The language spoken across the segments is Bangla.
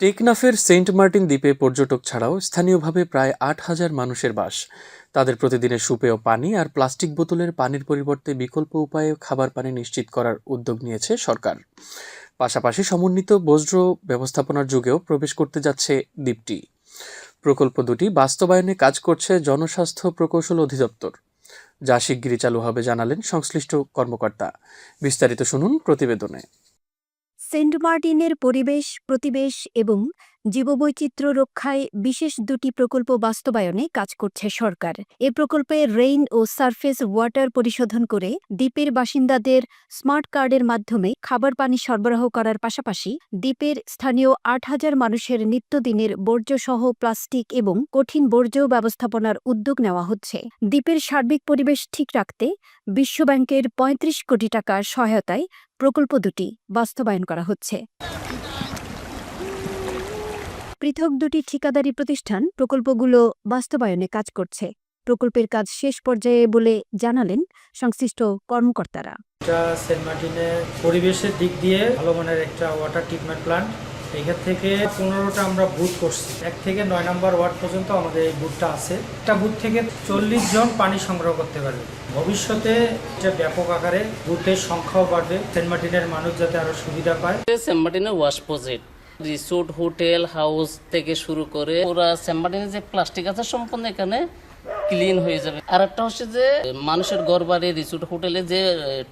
টেকনাফের সেন্ট মার্টিন দ্বীপে পর্যটক ছাড়াও স্থানীয়ভাবে প্রায় ৮,০০০ মানুষের বাস। তাদের প্রতিদিনের সুপেয় পানি আর প্লাস্টিক বোতলের পানির পরিবর্তে বিকল্প উপায়ে খাবার পানি নিশ্চিত করার উদ্যোগ নিয়েছে সরকার। পাশাপাশি সমন্বিত বর্জ্য ব্যবস্থাপনার যুগেও প্রবেশ করতে যাচ্ছে দ্বীপটি। প্রকল্প দুটি বাস্তবায়নে কাজ করছে জনস্বাস্থ্য প্রকৌশল অধিদপ্তর, যা শিগগিরই চালু হবে জানালেন সংশ্লিষ্ট কর্মকর্তা। বিস্তারিত শুনুন প্রতিবেদনে। সেন্ট মার্টিনের পরিবেশ প্রতিবেশ এবং জীববৈচিত্র্য রক্ষায় বিশেষ দুটি প্রকল্প বাস্তবায়নে কাজ করছে সরকার। এ প্রকল্পে রেইন ও সারফেস ওয়াটার পরিশোধন করে দ্বীপের বাসিন্দাদের স্মার্ট কার্ডের মাধ্যমে খাবার পানি সরবরাহ করার পাশাপাশি দ্বীপের স্থানীয় ৮,০০০ মানুষের নিত্যদিনের বর্জ্যসহ প্লাস্টিক এবং কঠিন বর্জ্য ব্যবস্থাপনার উদ্যোগ নেওয়া হচ্ছে। দ্বীপের সার্বিক পরিবেশ ঠিক রাখতে বিশ্বব্যাংকের ৩৫ কোটি টাকার সহায়তায় প্রকল্প দুটি বাস্তবায়ন করা হচ্ছে। পৃথক দুটি ঠিকাদারি প্রতিষ্ঠান প্রকল্পগুলো বাস্তবায়নে কাজ করছে। প্রকল্পের কাজ শেষ পর্যায়ে বলে জানালেন সংশ্লিষ্ট কর্মকর্তারা। সেন্ট মার্টিনের পরিবেশের দিক দিয়ে ভালো মানের একটা ওয়াটার ট্রিটমেন্ট প্ল্যান্ট। এখান থেকে 15টা আমরা বুথ করছি। 1 থেকে 9 নম্বর ওয়ার্ড পর্যন্ত আমাদের এই বুথটা আছে। একটা বুথ থেকে 40 জন পানি সংগ্রহ করতে পারবে। ভবিষ্যতে এটা ব্যাপক আকারে বুথের সংখ্যাও বাড়বে। সেন্ট মার্টিনের মানুষ যাতে আরো সুবিধা পায়। সেন্ট মার্টিনের wash project, resort, hotel, house থেকে শুরু করে পুরা সেন্ট মার্টিনের যে প্লাস্টিক আছে সম্পূর্ণ এখানে ক্লিন হয়ে যাবে। আর একটা হচ্ছে যে মানুষের ঘর বাড়ি, রিসোর্ট, হোটেলে যে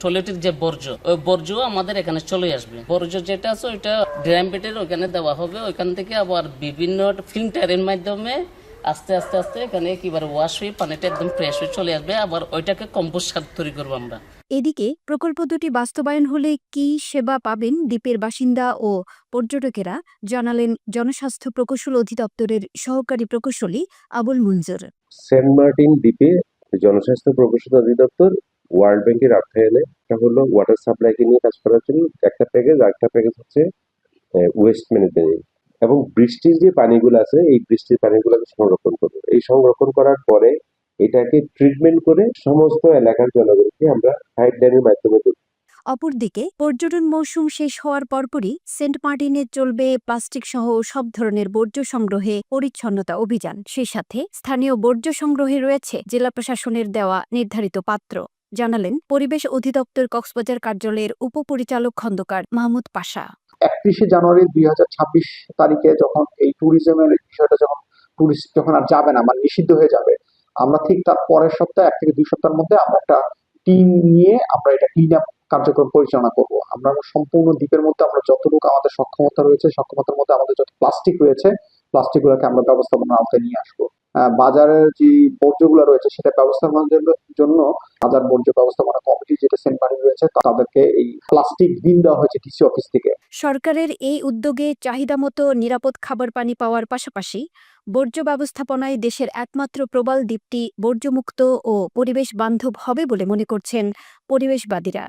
টয়লেটের যে বর্জ্য, ওই বর্জ্য আমাদের এখানে চলে আসবে। বর্জ্য যেটা আছে ওইটা ড্রাম পেটের ওইখানে দেওয়া হবে। ওইখান থেকে আবার বিভিন্ন ফিল্টারের মাধ্যমে আস্তে আস্তে আস্তে এখানে একেবারে ওয়াশ হয়ে পানিটা একদম ফ্রেশ হয়ে চলে আসবে। আবার ওইটাকে কম্পোস্ট সার তৈরি করবো আমরা। এদিকে প্রকল্প দুটি বাস্তবায়ন হলে কি সেবা পাবেন দ্বীপের বাসিন্দা ও পর্যটকেরা জানালেন জনস্বাস্থ্য প্রকৌশল অধিদপ্তরের সহকারী প্রকৌশলী আবুল মুনজুর। সেন্ট মার্টিন দ্বীপে জনস্বাস্থ্য প্রকৌশল অধিদপ্তর ওয়ার্ল্ড ব্যাংকের অর্থায়নে এটা হলো ওয়াটার সাপ্লাইকে নিয়ে কাজ করার জন্য একটা প্যাকেজ। আরেকটা প্যাকেজ হচ্ছে ওয়েস্ট ম্যানেজমেন্ট এবং বৃষ্টির যে পানিগুলো আছে এই বৃষ্টির পানিগুলোকে সংরক্ষণ করবো। এই সংরক্ষণ করার পরে এটাকে ট্রিটমেন্ট করে সমস্ত এলাকার জনগণকে আমরা পাইপলাইনের মাধ্যমে দেব। অপরদিকে পর্যটন মৌসুম শেষ হওয়ার পরপরই সেন্ট মার্টিনে চলবে প্লাস্টিক সহ সব ধরনের বর্জ্য সংগ্রহে পরিচ্ছন্নতা অভিযান। সেই সাথে স্থানীয় বর্জ্য সংগ্রহে রয়েছে জেলা প্রশাসনের দেওয়া নির্ধারিত পাত্র, জানালেন পরিবেশ অধিদপ্তর কক্সবাজার কার্যালয়ের উপপরিচালক খন্দকার মাহমুদ পাশা। 31শে জানুয়ারি 2026 তারিখে যখন এই ট্যুরিজমের বিষয়টা টুরিস্ট যখন আর যাবে না, মানে নিষিদ্ধ হয়ে যাবে, আমরা ঠিক তার পরের সপ্তাহে 1 থেকে 2 সপ্তাহের মধ্যে আমরা একটা টিম নিয়ে আমরা এটা ক্লিন আপ কার্যক্রম পরিচালনা করব। আমরা সম্পূর্ণ দ্বীপের মধ্যে আমরা যতটুকু আমাদের সক্ষমতা রয়েছে, সক্ষমতার মধ্যে আমাদের যত প্লাস্টিক রয়েছে, প্লাস্টিকগুলোকে আমরা ব্যবস্থাপনার আওতায় নিয়ে আসবো। বাজারের যে বর্জ্যগুলো রয়েছে সেটা ব্যবস্থাপনার জন্য বাজার বর্জ্য ব্যবস্থাপনা কমিটি যেটা সেন্ট মার্টিন রয়েছে তাদেরকে এই প্লাস্টিক বিল দেওয়া হয়েছে ডিসি অফিস থেকে। সরকারের এই উদ্যোগে চাহিদামতো নিরাপদ খাবার পানি পাওয়ার পাশাপাশি বর্জ্য ব্যবস্থাপনায় দেশের একমাত্র প্রবাল দ্বীপটি বর্জ্যমুক্ত ও পরিবেশ বান্ধব হবে বলে মনে করছেন পরিবেশবাদীরা।